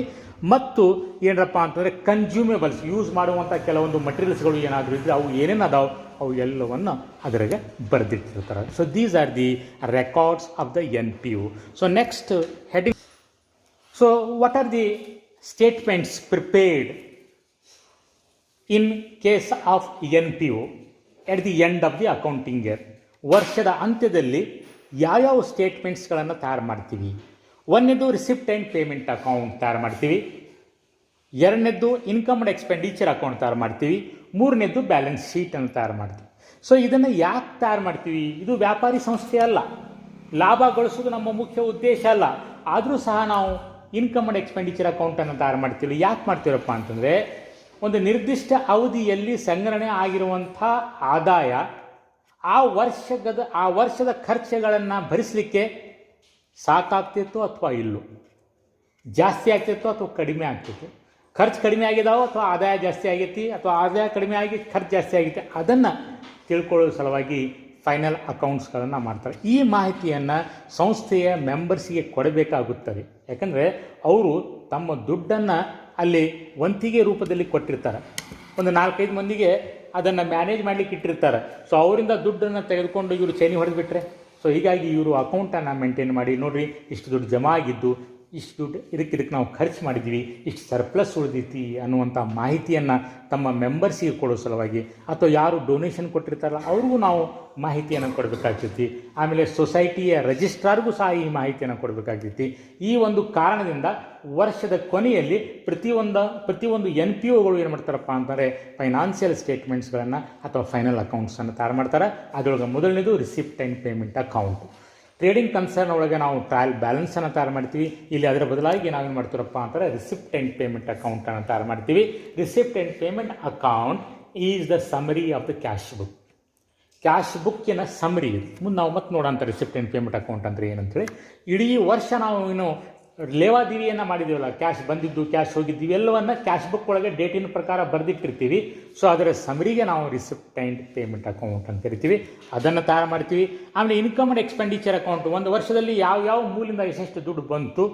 ಮತ್ತು ಏನಪ್ಪ ಅಂತಂದರೆ ಕನ್ಸ್ಯೂಮೇಬಲ್ಸ್, ಯೂಸ್ ಮಾಡುವಂಥ ಕೆಲವೊಂದು ಮಟೀರಿಯಲ್ಸ್ಗಳು ಏನಾದರೂ ಇದ್ದರೆ ಅವು ಏನೇನು ಅದಾವೆ ಅವು ಎಲ್ಲವನ್ನು ಅದರಾಗೆ ಬರೆದಿಟ್ಟಿರ್ತಾರೆ. So these are the records of the NPO. So next heading. So what are the statements prepared in case of NPO at the end of the accounting year? ವರ್ಷದ ಅಂತ್ಯದಲ್ಲಿ ಯಾವ್ಯಾವ ಸ್ಟೇಟ್ಮೆಂಟ್ಸ್ಗಳನ್ನು ತಯಾರು ಮಾಡ್ತೀವಿ? 1ನೇದು ರಿಸಿಪ್ಟ್ ಆ್ಯಂಡ್ ಪೇಮೆಂಟ್ ಅಕೌಂಟ್ ತಯಾರು ಮಾಡ್ತೀವಿ. 2ನೇದು income and expenditure account ತಯಾರು ಮಾಡ್ತೀವಿ. 3ನೇದು balance ಶೀಟನ್ನು ತಯಾರು ಮಾಡ್ತೀವಿ. ಸೊ ಇದನ್ನು ಯಾಕೆ ತಯಾರು ಮಾಡ್ತೀವಿ? ಇದು ವ್ಯಾಪಾರಿ ಸಂಸ್ಥೆ ಅಲ್ಲ, ಲಾಭ ಗಳಿಸೋದು ನಮ್ಮ ಮುಖ್ಯ ಉದ್ದೇಶ ಅಲ್ಲ. ಆದರೂ ಸಹ ನಾವು ಇನ್ಕಮ್ ಆ್ಯಂಡ್ ಎಕ್ಸ್ಪೆಂಡಿಚರ್ ಅಕೌಂಟನ್ನು ತಯಾರು ಮಾಡ್ತೀವಿ. ಯಾಕೆ ಮಾಡ್ತೀವಪ್ಪ ಅಂತಂದರೆ ಒಂದು ನಿರ್ದಿಷ್ಟ ಅವಧಿಯಲ್ಲಿ ಸಂಗ್ರಹಣೆ ಆಗಿರುವಂಥ ಆದಾಯ ಆ ವರ್ಷದ ಖರ್ಚುಗಳನ್ನು ಭರಿಸಲಿಕ್ಕೆ ಸಾಕಾಗ್ತಿತ್ತು ಅಥವಾ ಇಲ್ಲೋ, ಜಾಸ್ತಿ ಆಗ್ತಿತ್ತು ಅಥವಾ ಕಡಿಮೆ ಆಗ್ತಿತ್ತು, ಖರ್ಚು ಕಡಿಮೆ ಆಗಿದಾವೋ ಅಥವಾ ಆದಾಯ ಜಾಸ್ತಿ ಆಗೈತಿ ಅಥವಾ ಆದಾಯ ಕಡಿಮೆ ಆಗಿ ಖರ್ಚು ಜಾಸ್ತಿ ಆಗೈತೆ, ಅದನ್ನು ತಿಳ್ಕೊಳ್ಳೋ ಸಲುವಾಗಿ ಫೈನಲ್ ಅಕೌಂಟ್ಸ್ಗಳನ್ನು ಮಾಡ್ತಾರೆ. ಈ ಮಾಹಿತಿಯನ್ನು ಸಂಸ್ಥೆಯ ಮೆಂಬರ್ಸಿಗೆ ಕೊಡಬೇಕಾಗುತ್ತದೆ. ಯಾಕಂದರೆ ಅವರು ತಮ್ಮ ದುಡ್ಡನ್ನು ಅಲ್ಲಿ ವಂತಿಗೆ ರೂಪದಲ್ಲಿ ಕೊಟ್ಟಿರ್ತಾರೆ. ಒಂದು 4-5 ಮಂದಿಗೆ ಅದನ್ನು ಮ್ಯಾನೇಜ್ ಮಾಡಲಿಕ್ಕೆ ಇಟ್ಟಿರ್ತಾರೆ. ಸೊ ಅವರಿಂದ ದುಡ್ಡನ್ನು ತೆಗೆದುಕೊಂಡು ಇವರು ಚೈನಿ ಹೊಡೆದುಬಿಟ್ರೆ, ಸೊ ಹೀಗಾಗಿ ಇವರು ಅಕೌಂಟನ್ನು ಮೇಂಟೈನ್ ಮಾಡಿ, ನೋಡಿರಿ ಇಷ್ಟು ದುಡ್ಡು ಜಮಾ ಆಗಿದ್ದು, ಇಷ್ಟು ದುಡ್ಡು ಇದಕ್ಕೆ ನಾವು ಖರ್ಚು ಮಾಡಿದ್ವಿ, ಇಷ್ಟು ಸರ್ಪ್ಲಸ್ ಉಳಿದೈತಿ ಅನ್ನುವಂಥ ಮಾಹಿತಿಯನ್ನು ತಮ್ಮ ಮೆಂಬರ್ಸಿಗೆ ಕೊಡೋ ಸಲುವಾಗಿ, ಅಥವಾ ಯಾರು ಡೊನೇಷನ್ ಕೊಟ್ಟಿರ್ತಾರಲ್ಲ ಅವ್ರಿಗೂ ನಾವು ಮಾಹಿತಿಯನ್ನು ಕೊಡಬೇಕಾಗ್ತೈತಿ. ಆಮೇಲೆ ಸೊಸೈಟಿಯ ರಿಜಿಸ್ಟ್ರಾರ್ಗೂ ಸಹ ಈ ಮಾಹಿತಿಯನ್ನು ಕೊಡಬೇಕಾಗ್ತೈತಿ. ಈ ಒಂದು ಕಾರಣದಿಂದ ವರ್ಷದ ಕೊನೆಯಲ್ಲಿ ಪ್ರತಿಯೊಂದು NPOಗಳು ಏನು ಮಾಡ್ತಾರಪ್ಪ ಅಂತಂದರೆ ಫೈನಾನ್ಷಿಯಲ್ ಸ್ಟೇಟ್ಮೆಂಟ್ಸ್ಗಳನ್ನು ಅಥವಾ ಫೈನಲ್ ಅಕೌಂಟ್ಸನ್ನು ತಯಾರು ಮಾಡ್ತಾರೆ. ಅದರೊಳಗೆ ಮೊದಲನೇದು receipt and payment account. Trading concern ಒಳಗೆ ನಾವು ಟ್ರಯಲ್ ಬ್ಯಾಲೆನ್ಸನ್ನು ತಯಾರು ಮಾಡ್ತೀವಿ. ಇಲ್ಲಿ ಅದರ ಬದಲಾಗಿ ನಾವೇನು ಮಾಡ್ತೀರಪ್ಪ ಅಂತಾರೆ ರಿಸಿಪ್ಟ್ ಆ್ಯಂಡ್ ಪೇಮೆಂಟ್ ಅಕೌಂಟನ್ನು ತಯಾರು ಮಾಡ್ತೀವಿ. Receipt and payment account is the summary of the cash book. Cash ಬುಕ್ಕಿನ ಸಮರಿ ಇದು. ಮುಂದೆ ನಾವು ಮತ್ತೆ ನೋಡೋಂಥ ರಿಸಿಪ್ಟ್ ಆ್ಯಂಡ್ ಪೇಮೆಂಟ್ ಅಕೌಂಟ್ ಅಂದರೆ ಏನಂತೇಳಿ, ಇಡೀ ವರ್ಷ ನಾವು ಏನು ಲೇವಾದೇವಿಯನ್ನು ಮಾಡಿದ್ದೀವಲ್ಲ, ಕ್ಯಾಶ್ ಬಂದಿದ್ದು ಕ್ಯಾಶ್ ಹೋಗಿದ್ದು ಇವೆಲ್ಲವನ್ನು ಕ್ಯಾಶ್ ಬುಕ್ ಒಳಗೆ ಡೇಟಿನ ಪ್ರಕಾರ ಬರೆದಿಟ್ಟಿರ್ತೀವಿ. ಸೊ ಅದರ ಸಮರಿಗೆ ನಾವು ರಿಸಿಪ್ಟ್ ಆ್ಯಂಡ್ ಪೇಮೆಂಟ್ ಅಕೌಂಟ್ ಅಂತ ಕರಿತೀವಿ. ಅದನ್ನು ತಯಾರು ಮಾಡ್ತೀವಿ. ಆಮೇಲೆ ಇನ್ಕಮ್ ಆ್ಯಂಡ್ ಎಕ್ಸ್ಪೆಂಡಿಚರ್ ಅಕೌಂಟ್, ಒಂದು ವರ್ಷದಲ್ಲಿ ಯಾವ ಮೂಲಿಂದ ಎಷ್ಟೆಷ್ಟು ದುಡ್ಡು ಬಂತು,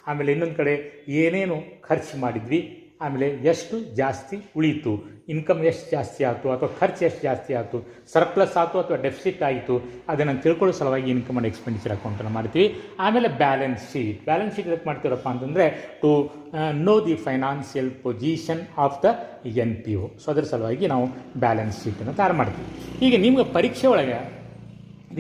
ಆಮೇಲೆ ಇನ್ನೊಂದು ಕಡೆ ಏನೇನು ಖರ್ಚು ಮಾಡಿದ್ವಿ, ಆಮೇಲೆ ಎಷ್ಟು ಜಾಸ್ತಿ ಉಳೀತು, ಇನ್ಕಮ್ ಎಷ್ಟು ಜಾಸ್ತಿ ಆಯಿತು ಅಥವಾ ಖರ್ಚು ಎಷ್ಟು ಜಾಸ್ತಿ ಆಯಿತು, ಸರ್ಪ್ಲಸ್ ಆಯಿತು ಅಥವಾ ಡೆಫಿಸಿಟ್ ಆಯಿತು, ಅದನ್ನು ತಿಳ್ಕೊಳ್ಳೋ ಸಲುವಾಗಿ ಇನ್ಕಮ್ ಆ್ಯಂಡ್ ಎಕ್ಸ್ಪೆಂಡಿಚರ್ ಅಕೌಂಟನ್ನು ಮಾಡ್ತೀವಿ. ಆಮೇಲೆ ಬ್ಯಾಲೆನ್ಸ್ ಶೀಟ್ ಇದಕ್ಕೆ ಮಾಡ್ತೀರಪ್ಪ ಅಂತಂದರೆ to know the financial position of the NPO. So ಅದರ ಸಲುವಾಗಿ ನಾವು ಬ್ಯಾಲೆನ್ಸ್ ಶೀಟನ್ನು ತಯಾರು ಮಾಡ್ತೀವಿ. ಈಗ ನಿಮ್ಗೆ ಪರೀಕ್ಷೆ ಒಳಗೆ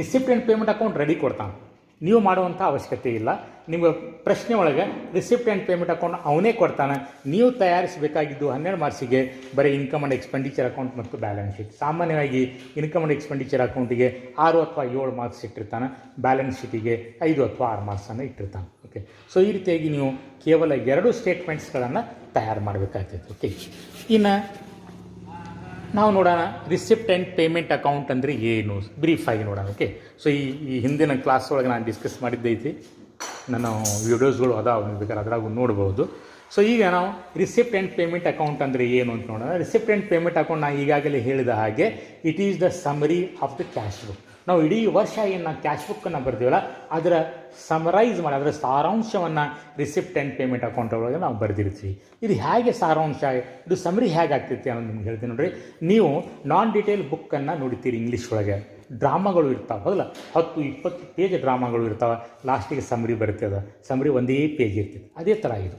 receipt and payment account ready ಕೊಡ್ತಾನೆ, ನೀವು ಮಾಡುವಂಥ ಅವಶ್ಯಕತೆ ಇಲ್ಲ. ನಿಮಗೆ ಪ್ರಶ್ನೆ ಒಳಗೆ ರಿಸಿಪ್ಟ್ ಆ್ಯಂಡ್ ಪೇಮೆಂಟ್ ಅಕೌಂಟ್ ಅವನೇ ಕೊಡ್ತಾನೆ. ನೀವು ತಯಾರಿಸಬೇಕಾಗಿದ್ದು 12 ಮಾರ್ಕ್ಸಿಗೆ ಬರೀ ಇನ್ಕಮ್ ಆ್ಯಂಡ್ ಎಕ್ಸ್ಪೆಂಡಿಚರ್ ಅಕೌಂಟ್ ಮತ್ತು ಬ್ಯಾಲೆನ್ಸ್ ಶೀಟ್. ಸಾಮಾನ್ಯವಾಗಿ ಇನ್ಕಮ್ ಆ್ಯಂಡ್ ಎಕ್ಸ್ಪೆಂಡಿಚರ್ ಅಕೌಂಟಿಗೆ 6 ಅಥವಾ 7 ಮಾರ್ಕ್ಸ್ ಇಟ್ಟಿರ್ತಾನೆ, ಬ್ಯಾಲೆನ್ಸ್ ಶೀಟಿಗೆ 5 ಅಥವಾ 6 ಮಾರ್ಕ್ಸನ್ನು ಇಟ್ಟಿರ್ತಾನೆ. ಓಕೆ, ಸೊ ಈ ರೀತಿಯಾಗಿ ನೀವು ಕೇವಲ 2 ಸ್ಟೇಟ್ಮೆಂಟ್ಸ್ಗಳನ್ನು ತಯಾರು ಮಾಡಬೇಕಾಗ್ತೈತೆ. ಓಕೆ, ಇನ್ನು ನಾವು ನೋಡೋಣ ರಿಸಿಪ್ಟ್ ಆ್ಯಂಡ್ ಪೇಮೆಂಟ್ ಅಕೌಂಟ್ ಅಂದರೆ ಏನು, ಬ್ರೀಫಾಗಿ ನೋಡೋಣ. ಓಕೆ, ಸೊ ಈ ಹಿಂದಿನ ಕ್ಲಾಸ್ ಒಳಗೆ ನಾನು ಡಿಸ್ಕಸ್ ಮಾಡಿದ್ದೈತಿ, ನನ್ನ ವಿಡಿಯೋಸ್ಗಳು ಅದಾವೆ, ನೀವು ಬೇಕಾದ್ರೆ ಅದ್ರಾಗ ನೋಡ್ಬೋದು. ಸೊ ಈಗ ನಾವು ರಿಸಿಪ್ಟ್ ಆ್ಯಂಡ್ ಪೇಮೆಂಟ್ ಅಕೌಂಟ್ ಅಂದರೆ ಏನು ಅಂತ ನೋಡೋಣ. ರಿಸಿಪ್ಟ್ ಆ್ಯಂಡ್ ಪೇಮೆಂಟ್ ಅಕೌಂಟ್ ನಾನು ಈಗಾಗಲೇ ಹೇಳಿದ ಹಾಗೆ it is the summary of the cash book. ನಾವು ಇಡೀ ವರ್ಷ ಏನು ನಾವು ಕ್ಯಾಶ್ ಬುಕ್ಕನ್ನು ಬರ್ತೀವಲ್ಲ ಅದರ ಸಮರೈಸ್ ಮಾಡಿ, ಅದರ ಸಾರಾಂಶವನ್ನು ರಿಸಿಪ್ಟ್ ಆ್ಯಂಡ್ ಪೇಮೆಂಟ್ ಅಕೌಂಟ್ ಒಳಗೆ ನಾವು ಬರೆದಿರ್ತೀವಿ. ಇದು ಹೇಗೆ ಸಾರಾಂಶ, ಇದು ಸಮರಿ ಹೇಗೆ ಆಗ್ತೈತಿ ಅನ್ನೋದು ನಿಮ್ಗೆ ಹೇಳ್ತೀನಿ ನೋಡಿರಿ. ನೀವು ನಾನ್ ಡೀಟೇಲ್ ಬುಕ್ಕನ್ನು ನೋಡ್ತೀರಿ ಇಂಗ್ಲೀಷ್ ಒಳಗೆ, ಡ್ರಾಮಾಗಳು ಇರ್ತಾವೆ, ಹೌದಲ್ಲ, 10-20 ಪೇಜ್ ಡ್ರಾಮಾಗಳು ಇರ್ತಾವೆ, ಲಾಸ್ಟಿಗೆ ಸಮರಿ ಬರ್ತದೆ. ಸಮರಿ ಒಂದೇ ಪೇಜ್ ಇರ್ತೈತೆ. ಅದೇ ಥರ ಇದು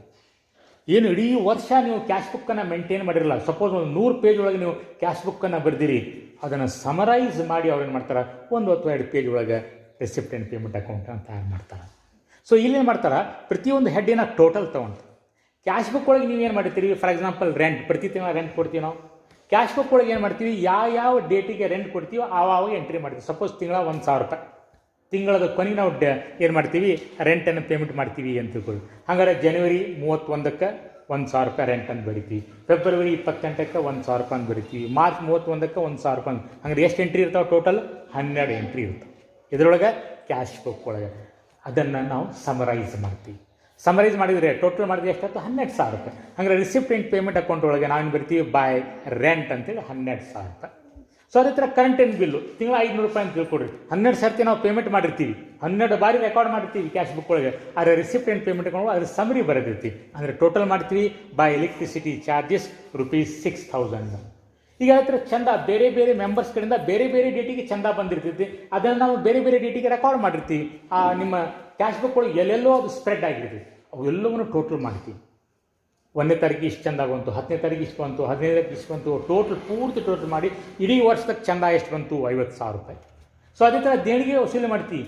ಏನು ಇಡೀ ವರ್ಷ ನೀವು ಕ್ಯಾಶ್ ಬುಕ್ಕನ್ನು ಮೇಂಟೈನ್ ಮಾಡಿರಲ್ಲ, ಸಪೋಸ್ ಒಂದು 100 ಪೇಜ್ ಒಳಗೆ ನೀವು ಕ್ಯಾಶ್ ಬುಕ್ಕನ್ನು ಬರೆದಿರಿ, ಅದನ್ನು ಸಮರೈಸ್ ಮಾಡಿ ಅವ್ರು ಏನು ಮಾಡ್ತಾರೆ, 1 ಅಥವಾ 2 ಪೇಜ್ ಒಳಗೆ ರಿಸಿಪ್ಟ್ ಆ್ಯಂಡ್ ಪೇಮೆಂಟ್ ಅಕೌಂಟನ್ನು ತಯಾರು ಮಾಡ್ತಾರೆ. ಸೊ ಇಲ್ಲೇನು ಮಾಡ್ತಾರೆ, ಪ್ರತಿಯೊಂದು ಹೆಡ್ಡಿನ ಟೋಟಲ್ ತೊಗೊಂಡು ಕ್ಯಾಶ್ ಬುಕ್ ಒಳಗೆ ನೀವು ಏನು ಮಾಡ್ತೀರಿ, ಫಾರ್ ಎಕ್ಸಾಂಪಲ್ ರೆಂಟ್, ಪ್ರತಿ ತಿಂಗಳ ರೆಂಟ್ ಕೊಡ್ತೀವಿ ನಾವು. ಕ್ಯಾಶ್ ಬುಕ್ ಒಳಗೆ ಏನು ಮಾಡ್ತೀವಿ, ಯಾವ ಡೇಟಿಗೆ ರೆಂಟ್ ಕೊಡ್ತೀವೋ ಆವಾಗ ಎಂಟ್ರಿ ಮಾಡ್ತೀವಿ. ಸಪೋಸ್ ತಿಂಗಳ 1,000 ರೂಪಾಯಿ, ತಿಂಗಳದ ಕೊನೆಗೆ ನಾವು ಏನು ಮಾಡ್ತೀವಿ, ರೆಂಟನ್ನು ಪೇಮೆಂಟ್ ಮಾಡ್ತೀವಿ ಅಂತ ತಿಳ್ಕೊಳ್ಳಿ. ಹಾಗಾದ್ರೆ ಜನವರಿ 31ಕ್ಕೆ 1,000 ರೂಪಾಯಿ ರೆಂಟನ್ನು ಬರಿತೀವಿ, ಫೆಬ್ರವರಿ 28ಕ್ಕೆ 1,000 ರೂಪಾಯಿ ಅಂತ ಬರಿತೀವಿ, ಮಾರ್ಚ್ 31ಕ್ಕೆ 1,000 ರೂಪಾಯಿ. ಹಂಗಾರೆ ಎಷ್ಟು ಎಂಟ್ರಿ ಇರ್ತಾವೆ, ಟೋಟಲ್ 12 ಎಂಟ್ರಿ ಇರ್ತವೆ ಇದರೊಳಗೆ ಕ್ಯಾಶ್ ಬುಕ್ ಒಳಗೆ. ಅದನ್ನು ನಾವು ಸಮರೈಸ್ ಮಾಡ್ತೀವಿ. ಸಮರೈಸ್ ಮಾಡಿದರೆ ಟೋಟಲ್ ಮಾಡಿದ್ರೆ ಎಷ್ಟಾಯ್ತು, 12,000 ರೂಪಾಯಿ. ಹಂಗಾರೆ ರಿಸಿಪ್ಟ್ ಆ್ಯಂಡ್ ಪೇಮೆಂಟ್ ಅಕೌಂಟ್ ಒಳಗೆ ನಾವೇನು ಬರ್ತೀವಿ, ಬೈ ರೆಂಟ್ ಅಂತೇಳಿ 12,000 ರೂಪಾಯಿ. ಸೊ ಅದೇ ಥರ ಕರೆಂಟ್ ಏನು ಬಿಲ್ಲು ತಿಂಗಳ 500 ರೂಪಾಯಿ ಅಂತ ತಿಳ್ಕೊಡ್ರಿ. 12 ಸರ್ತಿ ನಾವು ಪೇಮೆಂಟ್ ಮಾಡಿರ್ತೀವಿ, 12 ಬಾರಿ ರೆಕಾರ್ಡ್ ಮಾಡಿರ್ತೀವಿ ಕ್ಯಾಶ್ ಬುಕ್ ಒಳಗೆ. ಆದರೆ ರಿಸಿಪ್ಟ್ ಆ್ಯಂಡ್ ಪೇಮೆಂಟ್ ಅಕೌಂಟ್ ಅದ್ರ ಸಮರಿ ಬರೆದಿರ್ತೀವಿ. ಅಂದರೆ ಟೋಟಲ್ ಮಾಡ್ತೀವಿ, ಬೈ ಎಲೆಕ್ಟ್ರಿಸಿಟಿ ಚಾರ್ಜಸ್ ₹6,000. ಈಗ ಆ ಥರ ಚಂದ ಬೇರೆ ಬೇರೆ ಮೆಂಬರ್ಸ್ ಕಡೆಯಿಂದ ಬೇರೆ ಬೇರೆ ಡೇಟಿಗೆ ಚಂದ ಬಂದಿರ್ತೈತಿ, ಅದನ್ನು ನಾವು ಬೇರೆ ಬೇರೆ ಡೇಟಿಗೆ ರೆಕಾರ್ಡ್ ಮಾಡಿರ್ತೀವಿ. ನಿಮ್ಮ ಕ್ಯಾಶ್ ಬುಕ್ ಒಳಗೆ ಎಲ್ಲೆಲ್ಲೋ ಅದು ಸ್ಪ್ರೆಡ್ ಆಗಿರ್ತೈತಿ, ಅವೆಲ್ಲವನ್ನು ಟೋಟಲ್ ಮಾಡ್ತೀವಿ. 1ನೇ ತಾರೀಕು ಇಷ್ಟು ಚಂದ ಬಂತು, 10ನೇ ತಾರೀಕು ಇಷ್ಟು ಬಂತು, 15ನೇ ತಾರೀಕು ಇಷ್ಟು ಬಂತು, ಪೂರ್ತಿ ಟೋಟಲ್ ಮಾಡಿ ಇಡೀ ವರ್ಷಕ್ಕೆ ಚಂದ ಎಷ್ಟು ಬಂತು, 50,000 ರೂಪಾಯಿ. ಸೊ ಅದೇ ಥರ ದೇಣಿಗೆ ವಸೂಲಿ ಮಾಡ್ತೀವಿ.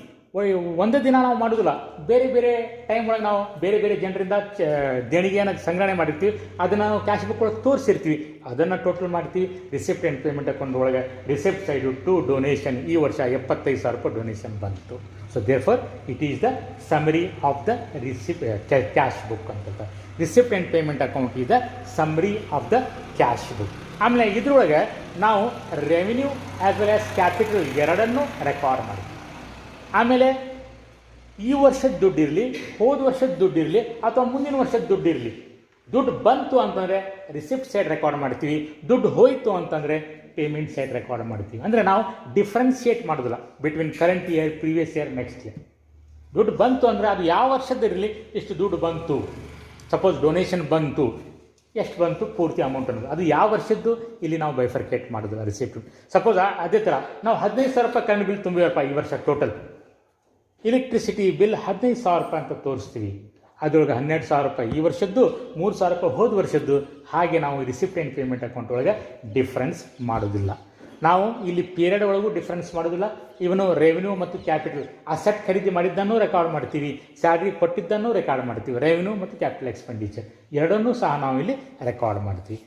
ಒಂದೇ ದಿನ ನಾವು ಮಾಡೋದಿಲ್ಲ, ಬೇರೆ ಬೇರೆ ಟೈಮ್ ಒಳಗೆ ನಾವು ಬೇರೆ ಬೇರೆ ಜನರಿಂದ ದೇಣಿಗೆಯನ್ನು ಸಂಗ್ರಹಣೆ ಮಾಡಿರ್ತೀವಿ, ಅದನ್ನು ನಾವು ಕ್ಯಾಶ್ ಬುಕ್ ಒಳಗೆ ತೋರಿಸಿರ್ತೀವಿ, ಅದನ್ನು ಟೋಟಲ್ ಮಾಡ್ತೀವಿ. ರಿಸಿಪ್ಟ್ ಆ್ಯಂಡ್ ಪೇಮೆಂಟ್ ಅಕೌಂಟ್ ಒಳಗೆ ರಿಸಿಪ್ಟ್ ಸೈಡು ಟು ಡೊನೇಷನ್, ಈ ವರ್ಷ 75,000 ರೂಪಾಯಿ ಡೊನೇಷನ್ ಬಂತು. So therefore it is the summary of the cash book ಅಂತ. Receipt and payment account is the summary of the cash book. ಆಮೇಲೆ ಇದ್ರೊಳಗೆ ನಾವು revenue as well as capital ಎರಡನ್ನೂ record ಮಾಡ್ತೀವಿ. ಆಮೇಲೆ ಈ ವರ್ಷದ ದುಡ್ಡಿರಲಿ, ಹೋದ ವರ್ಷದ ದುಡ್ಡಿರಲಿ, ಅಥವಾ ಮುಂದಿನ ವರ್ಷದ ದುಡ್ಡಿರಲಿ, ದುಡ್ಡು ಬಂತು ಅಂತಂದರೆ ರಿಸಿಪ್ಟ್ ಸೈಡ್ ರೆಕಾರ್ಡ್ ಮಾಡ್ತೀವಿ, ದುಡ್ಡು ಹೋಯಿತು ಅಂತಂದರೆ ಪೇಮೆಂಟ್ ಸೈಡ್ ರೆಕಾರ್ಡ್ ಮಾಡ್ತೀವಿ. ಅಂದರೆ ನಾವು ಡಿಫ್ರೆನ್ಷಿಯೇಟ್ ಮಾಡೋದಿಲ್ಲ between current year, previous year, next year. ದುಡ್ಡು ಬಂತು ಅಂದರೆ ಅದು ಯಾವ ವರ್ಷದಿರಲಿ, ಇಷ್ಟು ದುಡ್ಡು ಬಂತು. ಸಪೋಸ್ ಡೊನೇಷನ್ ಬಂತು, ಎಷ್ಟು ಬಂತು ಪೂರ್ತಿ ಅಮೌಂಟ್ ಅನ್ನೋದು, ಅದು ಯಾವ ವರ್ಷದ್ದು ಇಲ್ಲಿ ನಾವು ಬೈಫರ್ಕೇಟ್ ಮಾಡೋದು ರಿಸಿಪ್ಟ್. ಸಪೋಸ್ ಅದೇ ಥರ ನಾವು 15,000 ರೂಪಾಯಿ ಕರೆಂಟ್ ಬಿಲ್ ತುಂಬಿವಪ್ಪ ಈ ವರ್ಷ, ಟೋಟಲ್ ಎಲೆಕ್ಟ್ರಿಸಿಟಿ ಬಿಲ್ 15,000 ರೂಪಾಯಿ ಅಂತ ತೋರಿಸ್ತೀವಿ. ಅದರೊಳಗೆ 12,000 ರೂಪಾಯಿ ಈ ವರ್ಷದ್ದು, 3,000 ರೂಪಾಯಿ ಹೋದ ವರ್ಷದ್ದು. ಹಾಗೆ ನಾವು ರಿಸಿಪ್ಟ್ ಆ್ಯಂಡ್ ಪೇಮೆಂಟ್ ಅಕೌಂಟ್ ಒಳಗೆ ಡಿಫ್ರೆನ್ಸ್ ಮಾಡೋದಿಲ್ಲ. ನಾವು ಇಲ್ಲಿ ಪೀರಿಯಡ್ ಒಳಗೂ ಡಿಫ್ರೆನ್ಸ್ ಮಾಡೋದಿಲ್ಲ. ಇವನು ರೆವಿನ್ಯೂ ಮತ್ತು ಕ್ಯಾಪಿಟಲ್, ಅಸೆಟ್ ಖರೀದಿ ಮಾಡಿದ್ದನ್ನು ರೆಕಾರ್ಡ್ ಮಾಡ್ತೀವಿ, ಸ್ಯಾಲ್ರಿ ಕೊಟ್ಟಿದ್ದನ್ನು ರೆಕಾರ್ಡ್ ಮಾಡ್ತೀವಿ. ರೆವಿನ್ಯೂ ಮತ್ತು ಕ್ಯಾಪಿಟಲ್ ಎಕ್ಸ್ಪೆಂಡಿಚರ್ ಎರಡನ್ನೂ ಸಹ ನಾವು ಇಲ್ಲಿ ರೆಕಾರ್ಡ್ ಮಾಡ್ತೀವಿ.